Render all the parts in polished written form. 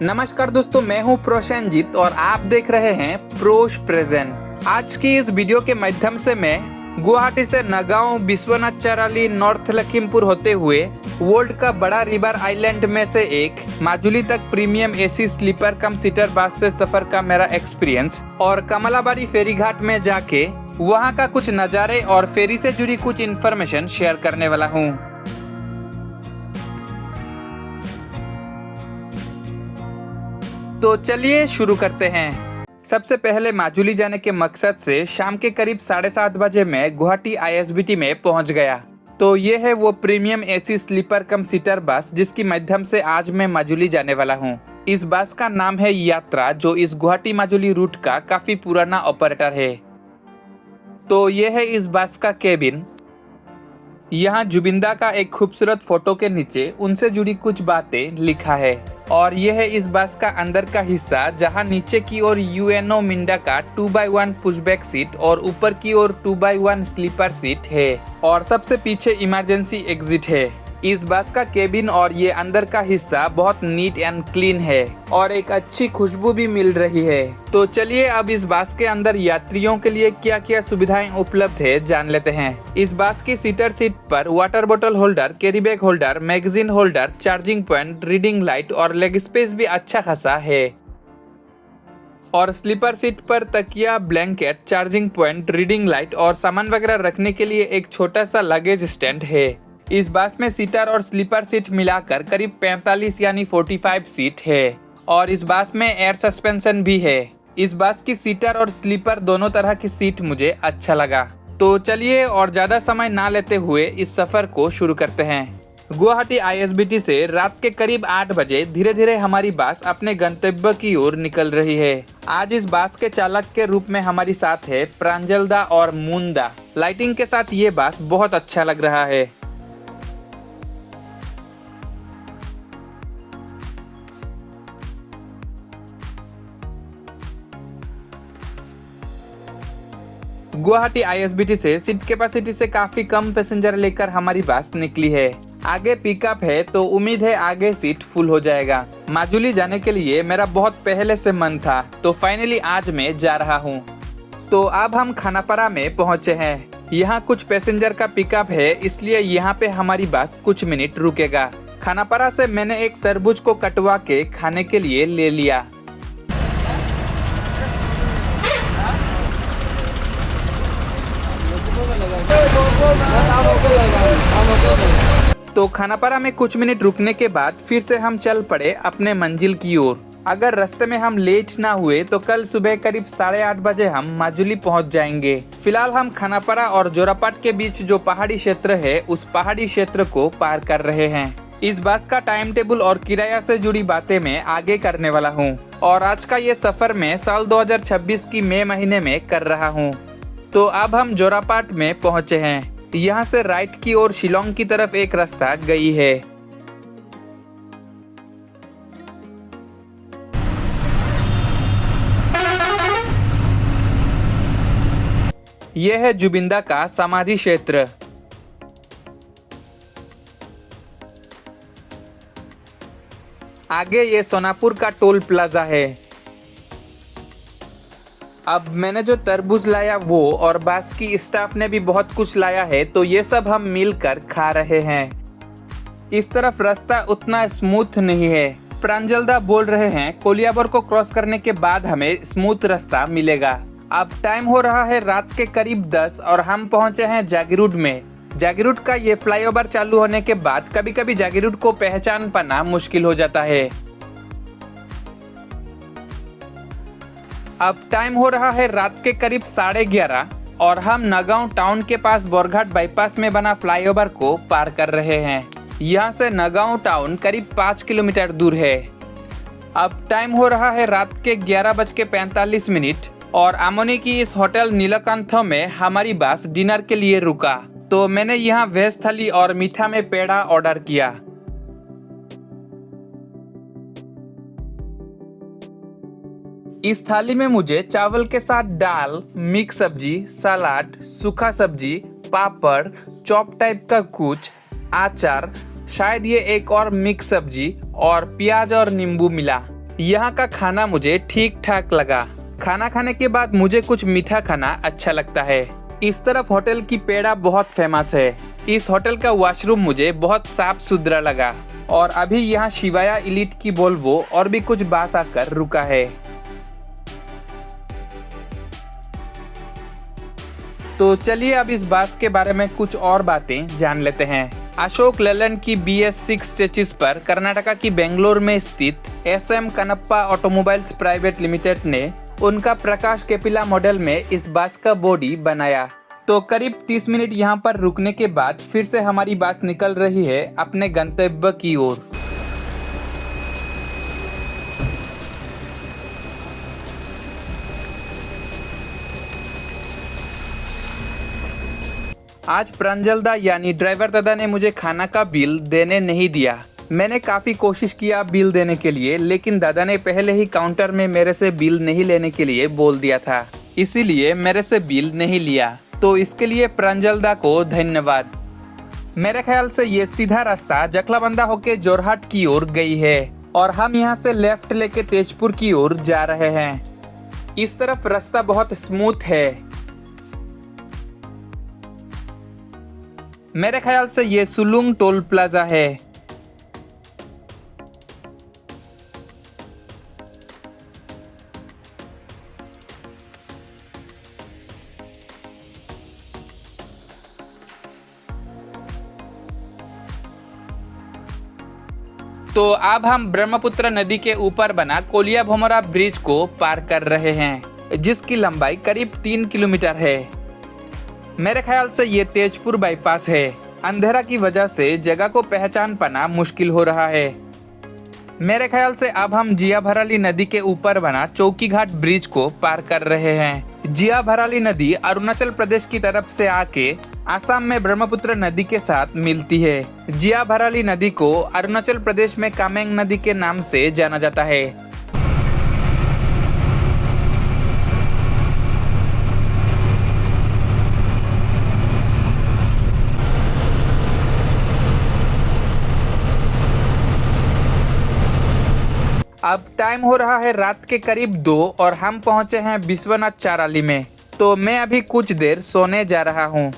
नमस्कार दोस्तों, मैं हूं प्रोशनजीत और आप देख रहे हैं प्रोश प्रेजेंट। आज की इस वीडियो के माध्यम से मैं गुवाहाटी से नगांव, विश्वनाथ चराली, नॉर्थ लखीमपुर होते हुए वर्ल्ड का बड़ा रिवर आइलैंड में से एक माजुली तक प्रीमियम एसी स्लीपर कम सीटर बस से सफर का मेरा एक्सपीरियंस और कमलाबारी फेरी घाट में जाके वहां का कुछ नज़ारे और फेरी से जुड़ी कुछ इन्फॉर्मेशन शेयर करने वाला हूँ। तो चलिए शुरू करते हैं। सबसे पहले माजुली जाने के मकसद से शाम के करीब 7:30 बजे मैं गुवाहाटी आईएसबीटी में पहुंच गया। तो ये है वो प्रीमियम एसी स्लीपर कम सीटर बस जिसकी माध्यम से आज मैं माजुली जाने वाला हूं। इस बस का नाम है यात्रा, जो इस गुवाहाटी माजुली रूट का काफी पुराना ऑपरेटर है। तो ये है इस बस का केबिन। यहाँ जुबिंदा का एक खूबसूरत फोटो के नीचे उनसे जुड़ी कुछ बातें लिखा है। और यह है इस बस का अंदर का हिस्सा, जहां नीचे की ओर यूएनओ मिंडा का 2x1 पुशबैक सीट और ऊपर की ओर 2x1 स्लीपर सीट है और सबसे पीछे इमरजेंसी एग्जिट है। इस बस का केबिन और ये अंदर का हिस्सा बहुत नीट एंड क्लीन है और एक अच्छी खुशबू भी मिल रही है। तो चलिए अब इस बस के अंदर यात्रियों के लिए क्या क्या सुविधाएं उपलब्ध है जान लेते हैं। इस बस की सीटर सीट पर वाटर बोतल holder, carry bag holder, magazine holder, charging point, reading light और लेग स्पेस भी अच्छा खासा है। और स्लीपर सीट पर तकिया, blanket, charging point, reading light और सामान वगैरह रखने के लिए एक छोटा सा लगेज स्टैंड है। इस बस में सीटर और स्लीपर सीट मिलाकर करीब 45 यानी 45 सीट है और इस बस में एयर सस्पेंशन भी है। इस बस की सीटर और स्लीपर दोनों तरह की सीट मुझे अच्छा लगा। तो चलिए और ज्यादा समय ना लेते हुए इस सफर को शुरू करते हैं। गुवाहाटी आईएसबीटी से रात के करीब 8 बजे धीरे धीरे हमारी बस अपने गंतव्य की ओर निकल रही है। आज इस बस के चालक के रूप में हमारी साथ है प्रांजलदा और मुंदा। लाइटिंग के साथ ये बस बहुत अच्छा लग रहा है। गुवाहाटी आईएसबीटी से सीट कैपेसिटी से काफी कम पैसेंजर लेकर हमारी बस निकली है। आगे पिकअप है तो उम्मीद है आगे सीट फुल हो जाएगा। माजुली जाने के लिए मेरा बहुत पहले से मन था, तो फाइनली आज मैं जा रहा हूँ। तो अब हम खानापारा में पहुँचे हैं। यहाँ कुछ पैसेंजर का पिकअप है, इसलिए यहाँ पे हमारी बस कुछ मिनट रुकेगा। खानापारा से मैंने एक तरबूज को कटवा के खाने के लिए ले लिया। तो खानापारा में कुछ मिनट रुकने के बाद फिर से हम चल पड़े अपने मंजिल की ओर। अगर रास्ते में हम लेट ना हुए तो कल सुबह करीब 8:30 बजे हम माजुली पहुंच जाएंगे। फिलहाल हम खानापारा और जोरापाट के बीच जो पहाड़ी क्षेत्र है, उस पहाड़ी क्षेत्र को पार कर रहे हैं। इस बस का टाइम टेबल और किराया से जुड़ी बातें मैं आगे करने वाला हूँ। और आज का ये सफर मैं साल 2026 की मई महीने में कर रहा हूँ। तो अब हम जोरापाट में पहुंचे हैं। यहाँ से राइट की ओर शिलोंग की तरफ एक रास्ता गई है। यह है जुबिंदा का समाधि क्षेत्र। आगे ये सोनापुर का टोल प्लाजा है। अब मैंने जो तरबूज लाया वो और बस की स्टाफ ने भी बहुत कुछ लाया है, तो ये सब हम मिलकर खा रहे हैं। इस तरफ रास्ता उतना स्मूथ नहीं है। प्रांजलदा बोल रहे हैं कोलियाबर को क्रॉस करने के बाद हमें स्मूथ रास्ता मिलेगा। अब टाइम हो रहा है रात के करीब 10 और हम पहुंचे हैं जागीरोड में। जागीरोड का ये फ्लाईओवर चालू होने के बाद कभी कभी जागीरोड को पहचान पाना मुश्किल हो जाता है। अब टाइम हो रहा है रात के करीब 11:30 और हम नगांव टाउन के पास बोरघाट बाईपास में बना फ्लाईओवर को पार कर रहे हैं। यहाँ से नगांव टाउन करीब 5 किलोमीटर दूर है। अब टाइम हो रहा है रात के 11:45 और आमोनी की इस होटल नीलकांथ में हमारी बस डिनर के लिए रुका। तो मैंने यहाँ वेज थाली और मीठा में पेड़ा ऑर्डर किया। इस थाली में मुझे चावल के साथ दाल, मिक्स सब्जी, सलाद, सूखा सब्जी, पापड़, चॉप टाइप का कुछ, आचार, शायद ये एक और मिक्स सब्जी और प्याज और नींबू मिला। यहाँ का खाना मुझे ठीक ठाक लगा। खाना खाने के बाद मुझे कुछ मीठा खाना अच्छा लगता है। इस तरफ होटल की पेड़ा बहुत फेमस है। इस होटल का वॉशरूम मुझे बहुत साफ सुथरा लगा। और अभी यहाँ शिवाया इलीट की वोल्वो और भी कुछ बस आकर रुका है। तो चलिए अब इस बस के बारे में कुछ और बातें जान लेते हैं। अशोक लेलैंड की BS6 स्टेचिस पर कर्नाटका की बेंगलोर में स्थित SM Kannappa automobiles private limited ने उनका प्रकाश कैपिला मॉडल में इस बस का बॉडी बनाया। तो करीब 30 मिनट यहाँ पर रुकने के बाद फिर से हमारी बस निकल रही है अपने गंतव्य की ओर। आज प्रांजलदा यानी ड्राइवर दादा ने मुझे खाना का बिल देने नहीं दिया। मैंने काफी कोशिश किया बिल देने के लिए, लेकिन दादा ने पहले ही काउंटर में मेरे से बिल नहीं लेने के लिए बोल दिया था, इसीलिए मेरे से बिल नहीं लिया। तो इसके लिए प्रांजलदा को धन्यवाद। मेरे ख्याल से ये सीधा रास्ता जखलाबंदा होके जोरहाट की ओर गई है और हम यहाँ से लेफ्ट लेके तेजपुर की ओर जा रहे हैं। इस तरफ रास्ता बहुत स्मूथ है। मेरे ख्याल से ये सुलुंग टोल प्लाजा है। तो अब हम ब्रह्मपुत्र नदी के ऊपर बना कोलिया भोमरा ब्रिज को पार कर रहे हैं, जिसकी लंबाई करीब 3 किलोमीटर है। मेरे ख्याल से ये तेजपुर बाईपास है। अंधेरा की वजह से जगह को पहचान पाना मुश्किल हो रहा है। मेरे ख्याल से अब हम जिया भराली नदी के ऊपर बना चौकी घाट ब्रिज को पार कर रहे हैं। जिया भराली नदी अरुणाचल प्रदेश की तरफ से आके आसाम में ब्रह्मपुत्र नदी के साथ मिलती है। जिया भराली नदी को अरुणाचल प्रदेश में कामेंग नदी के नाम से जाना जाता है। अब टाइम हो रहा है रात के करीब 2 और हम पहुंचे हैं विश्वनाथ चाराली में। तो मैं अभी कुछ देर सोने जा रहा हूं।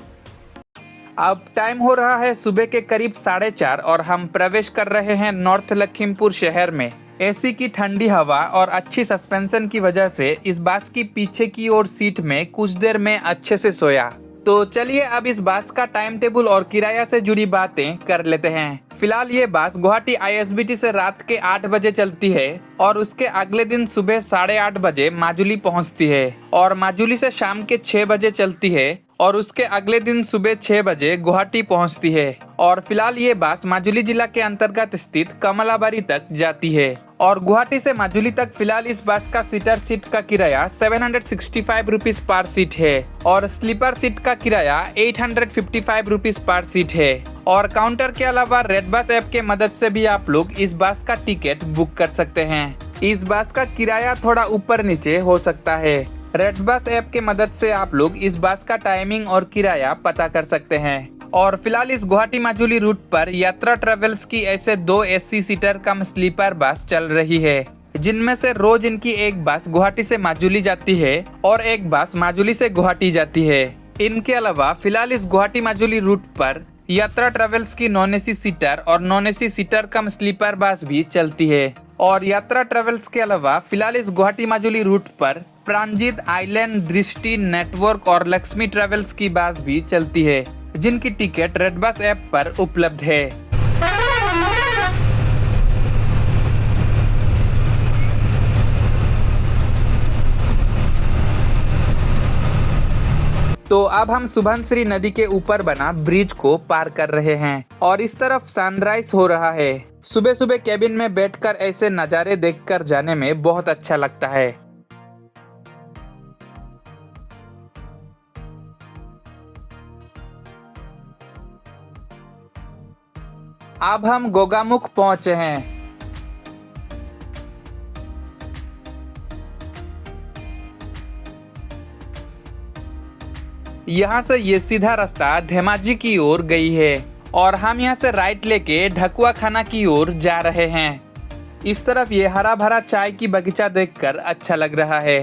अब टाइम हो रहा है सुबह के करीब 4:30 और हम प्रवेश कर रहे हैं नॉर्थ लखीमपुर शहर में। एसी की ठंडी हवा और अच्छी सस्पेंशन की वजह से इस बस की पीछे की ओर सीट में कुछ देर में अच्छे से सोया। तो चलिए अब इस बस का टाइम टेबल और किराया से जुड़ी बातें कर लेते हैं। फिलहाल ये बस गुवाहाटी ISBT से रात के 8 बजे चलती है और उसके अगले दिन सुबह 8:30 बजे माजुली पहुंचती है और माजुली से शाम के 6 बजे चलती है और उसके अगले दिन सुबह 6 बजे गुवाहाटी पहुंचती है। और फिलहाल ये बस माजुली जिला के अंतर्गत स्थित कमलाबारी तक जाती है। और गुवाहाटी से माजुली तक फिलहाल इस बस का सीटर सीट का किराया 765 रुपीज पर सीट है और स्लीपर सीट का किराया 855 रुपीज पर सीट है। और काउंटर के अलावा रेड बस ऐप के मदद से भी आप लोग इस बस का टिकट बुक कर सकते हैं। इस बस का किराया थोड़ा ऊपर नीचे हो सकता है। रेड बस ऐप के मदद से आप लोग इस बस का टाइमिंग और किराया पता कर सकते हैं। और फिलहाल इस गुवाहाटी माजुली रूट पर यात्रा ट्रेवल्स की ऐसे 2 AC सीटर कम स्लीपर बस चल रही है, जिनमें से रोज इनकी एक बस गुवाहाटी से माजुली जाती है और एक बस माजुली से गुवाहाटी जाती है। इनके अलावा फिलहाल इस गुवाहाटी माजुली रूट पर यात्रा ट्रेवल्स की नॉन AC सीटर और नॉन AC सीटर कम स्लीपर बस भी चलती है। और यात्रा ट्रेवल्स के अलावा फिलहाल इस गुवाहाटी माजुली रूट पर प्रांजित, आइलैंड, दृष्टि, नेटवर्क और लक्ष्मी ट्रेवल्स की बस भी चलती है, जिनकी टिकट रेड बस ऐप पर उपलब्ध है। तो अब हम सुबनसिरी नदी के ऊपर बना ब्रिज को पार कर रहे हैं और इस तरफ सनराइज हो रहा है। सुबह सुबह कैबिन में बैठकर ऐसे नज़ारे देखकर जाने में बहुत अच्छा लगता है। अब हम गोगामुख पहुंचे हैं। यहाँ से ये सीधा रास्ता धेमाजी की ओर गई है और हम यहाँ से राइट लेके ढकुआ खाना की ओर जा रहे हैं। इस तरफ ये हरा भरा चाय की बगीचा देखकर अच्छा लग रहा है।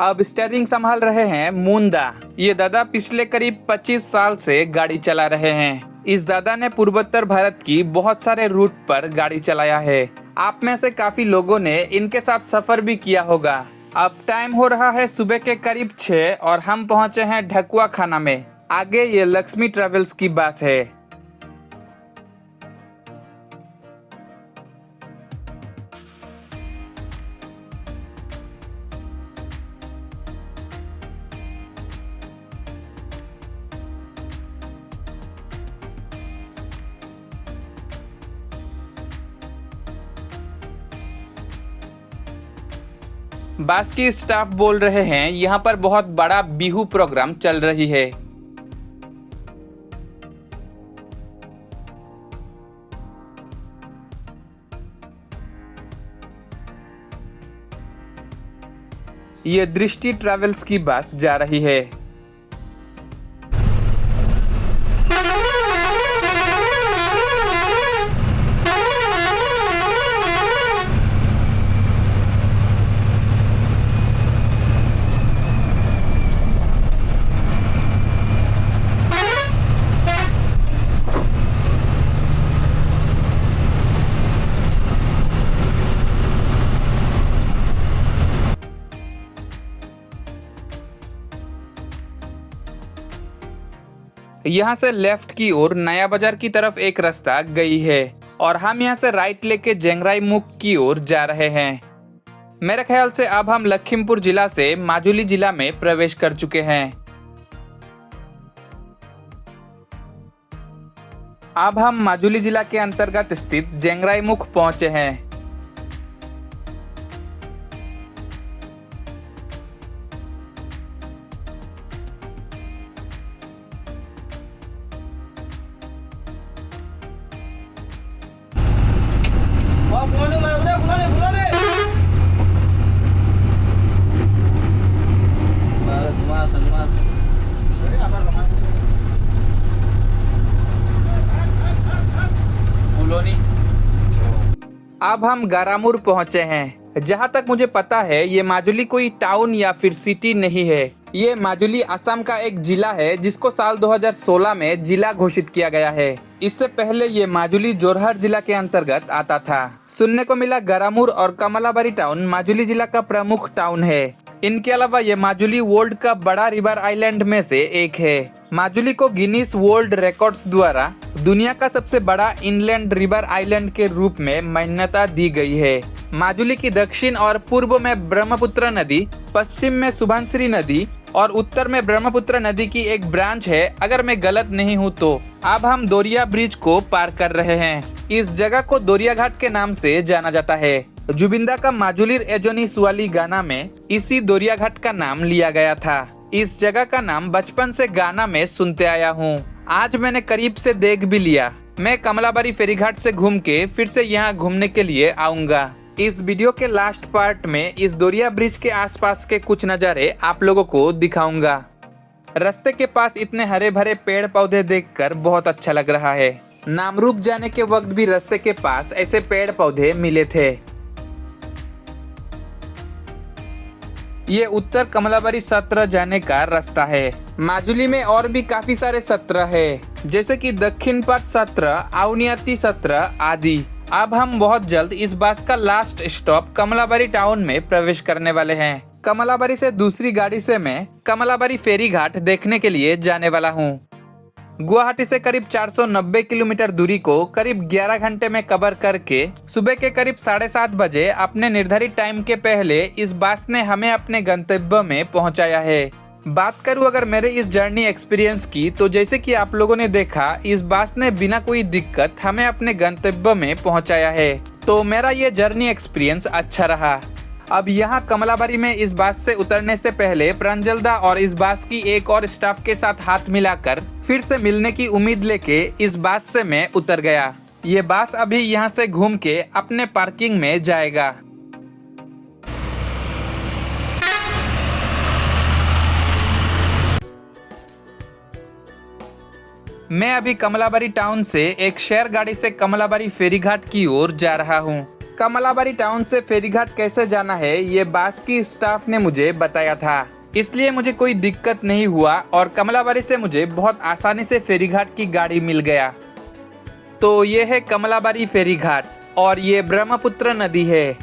अब स्टीयरिंग संभाल रहे हैं मुंदा। ये दादा पिछले करीब 25 साल से गाड़ी चला रहे हैं। इस दादा ने पूर्वोत्तर भारत की बहुत सारे रूट पर गाड़ी चलाया है। आप में से काफी लोगों ने इनके साथ सफर भी किया होगा। अब टाइम हो रहा है सुबह के करीब 6 और हम पहुंचे हैं ढकुआ खाना में। आगे ये लक्ष्मी ट्रेवल्स की बस है। बस की स्टाफ बोल रहे हैं यहाँ पर बहुत बड़ा बिहू प्रोग्राम चल रही है। ये दृष्टि ट्रेवल्स की बस जा रही है। यहाँ से लेफ्ट की ओर नया बाजार की तरफ एक रास्ता गई है और हम यहाँ से राइट लेके जेंगराई मुख की ओर जा रहे हैं। मेरे ख्याल से अब हम लखीमपुर जिला से माजुली जिला में प्रवेश कर चुके हैं। अब हम माजुली जिला के अंतर्गत स्थित जेंगराई मुख पहुंचे हैं। अब हम गारामुर पहुंचे हैं। जहां तक मुझे पता है ये माजुली कोई टाउन या फिर सिटी नहीं है। ये माजुली असम का एक जिला है जिसको साल 2016 में जिला घोषित किया गया है। इससे पहले ये माजुली जोरहाट जिला के अंतर्गत आता था। सुनने को मिला गारामुर और कमलाबारी टाउन माजुली जिला का प्रमुख टाउन है। इनके अलावा ये माजुली वर्ल्ड का बड़ा रिवर आइलैंड में से एक है। माजुली को गिनीज वर्ल्ड रिकॉर्ड्स द्वारा दुनिया का सबसे बड़ा इनलैंड रिवर आइलैंड के रूप में मान्यता दी गई है। माजुली की दक्षिण और पूर्व में ब्रह्मपुत्र नदी, पश्चिम में सुबनसिरी नदी और उत्तर में ब्रह्मपुत्र नदी की एक ब्रांच है, अगर मैं गलत नहीं हूँ तो। अब हम दोरिया ब्रिज को पार कर रहे हैं। इस जगह को दोरिया घाट के नाम से जाना जाता है। जुबिंदा का माजुलीर एजोनी सुवाली गाना में इसी दोरिया घाट का नाम लिया गया था। इस जगह का नाम बचपन से गाना में सुनते आया हूँ। आज मैंने करीब से देख भी लिया। मैं कमलाबारी फेरीघाट से घूम के फिर से यहाँ घूमने के लिए आऊंगा। इस वीडियो के लास्ट पार्ट में इस दोरिया ब्रिज के आसपास के कुछ नज़ारे आप लोगों को दिखाऊंगा। रास्ते के पास इतने हरे भरे पेड़ पौधे देखकर बहुत अच्छा लग रहा है। नामरूप जाने के वक्त भी रास्ते के पास ऐसे पेड़ पौधे मिले थे। ये उत्तर कमलाबारी सत्र जाने का रास्ता है। माजुली में और भी काफी सारे सत्र है, जैसे कि दक्षिण पथ सत्र, आउनियाती सत्र आदि। अब हम बहुत जल्द इस बस का लास्ट स्टॉप कमलाबारी टाउन में प्रवेश करने वाले हैं। कमलाबारी से दूसरी गाड़ी से मैं कमलाबारी फेरी घाट देखने के लिए जाने वाला हूँ। गुवाहाटी से करीब 490 किलोमीटर दूरी को करीब 11 घंटे में कवर करके सुबह के करीब 7:30 बजे अपने निर्धारित टाइम के पहले इस बस ने हमें अपने गंतव्य में पहुंचाया है। बात करूं अगर मेरे इस जर्नी एक्सपीरियंस की, तो जैसे कि आप लोगों ने देखा इस बस ने बिना कोई दिक्कत हमें अपने गंतव्य में पहुंचाया है। तो मेरा ये जर्नी एक्सपीरियंस अच्छा रहा। अब यहाँ कमलाबारी में इस बस से उतरने से पहले प्रंजलदा और इस बस की एक और स्टाफ के साथ हाथ मिलाकर फिर से मिलने की उम्मीद लेके इस बस से मैं उतर गया। ये बस अभी यहाँ से घूम के अपने पार्किंग में जाएगा। मैं अभी कमलाबारी टाउन से एक शेयर गाड़ी से कमलाबारी फेरीघाट की ओर जा रहा हूँ। कमलाबारी टाउन से फेरीघाट कैसे जाना है ये बस की स्टाफ ने मुझे बताया था, इसलिए मुझे कोई दिक्कत नहीं हुआ और कमलाबारी से मुझे बहुत आसानी से फेरीघाट की गाड़ी मिल गया। तो ये है कमलाबारी फेरीघाट और ये ब्रह्मपुत्र नदी है।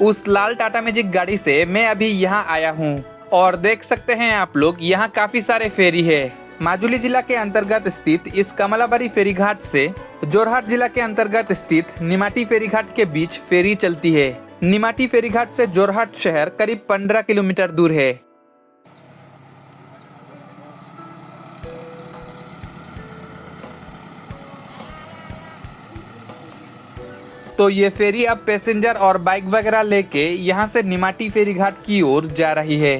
उस लाल टाटा मैजिक गाड़ी से मैं अभी यहाँ आया हूँ और देख सकते हैं आप लोग यहाँ काफी सारे फेरी है। माजुली जिला के अंतर्गत स्थित इस कमलाबारी फेरीघाट से जोरहाट जिला के अंतर्गत स्थित निमाटी फेरीघाट के बीच फेरी चलती है। निमाटी फेरीघाट से जोरहाट शहर करीब 15 किलोमीटर दूर है। तो ये फेरी अब पैसेंजर और बाइक वगैरह लेके यहाँ से निमाटी फेरीघाट की ओर जा रही है।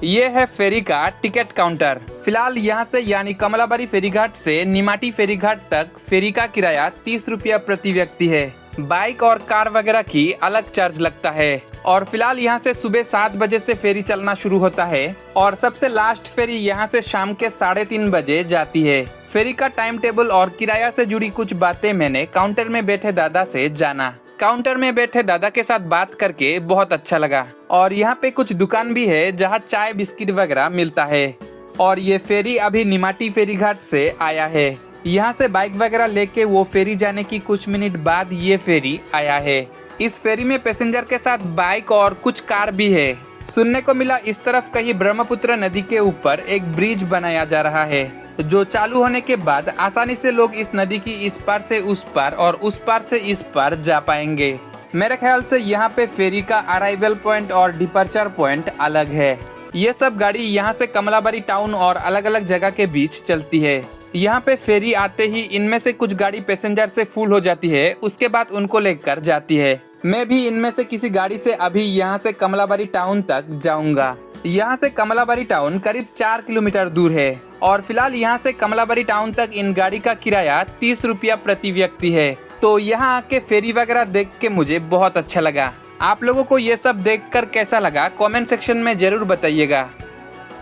ये है फेरी का टिकट काउंटर। फिलहाल यहाँ से यानी कमलाबारी फेरीघाट से निमाटी फेरीघाट तक फेरी का किराया 30 रुपया प्रति व्यक्ति है। बाइक और कार वगैरह की अलग चार्ज लगता है। और फिलहाल यहाँ से सुबह 7 बजे से फेरी चलना शुरू होता है और सबसे लास्ट फेरी यहाँ से शाम के 3:30 बजे जाती है। फेरी का टाइम टेबल और किराया से जुड़ी कुछ बातें मैंने काउंटर में बैठे दादा से जाना। काउंटर में बैठे दादा के साथ बात करके बहुत अच्छा लगा। और यहाँ पे कुछ दुकान भी है जहाँ चाय बिस्किट वगैरह मिलता है। और ये फेरी अभी निमाटी फेरीघाट से आया है। यहाँ से बाइक वगैरह लेके वो फेरी जाने की कुछ मिनट बाद ये फेरी आया है। इस फेरी में पैसेंजर के साथ बाइक और कुछ कार भी है। सुनने को मिला इस तरफ कहीं ब्रह्मपुत्र नदी के ऊपर एक ब्रिज बनाया जा रहा है, जो चालू होने के बाद आसानी से लोग इस नदी की इस पार से उस पार और उस पार से इस पार जा पाएंगे। मेरे ख्याल से यहाँ पे फेरी का अराइवल पॉइंट और डिपर्चर पॉइंट अलग है। ये सब गाड़ी यहाँ से कमलाबारी टाउन और अलग अलग जगह के बीच चलती है। यहाँ पे फेरी आते ही इनमें से कुछ गाड़ी पैसेंजर से फुल हो जाती है, उसके बाद उनको लेकर जाती है। मैं भी इनमें से किसी गाड़ी से अभी यहाँ से कमलाबारी टाउन तक जाऊंगा। यहाँ से कमलाबारी टाउन करीब 4 किलोमीटर दूर है और फिलहाल यहाँ से कमलाबारी टाउन तक इन गाड़ी का किराया 30 रुपया प्रति व्यक्ति है। तो यहाँ आके फेरी वगैरह देख के मुझे बहुत अच्छा लगा। आप लोगों को ये सब देखकर कैसा लगा कमेंट सेक्शन में जरूर बताइएगा।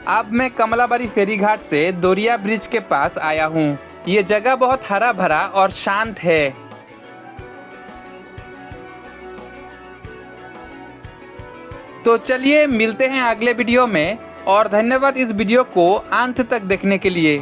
अब मैं कमलाबारी फेरीघाट से दोरिया ब्रिज के पास आया हूँ। ये जगह बहुत हरा भरा और शांत है। तो चलिए मिलते हैं अगले वीडियो में और धन्यवाद इस वीडियो को अंत तक देखने के लिए।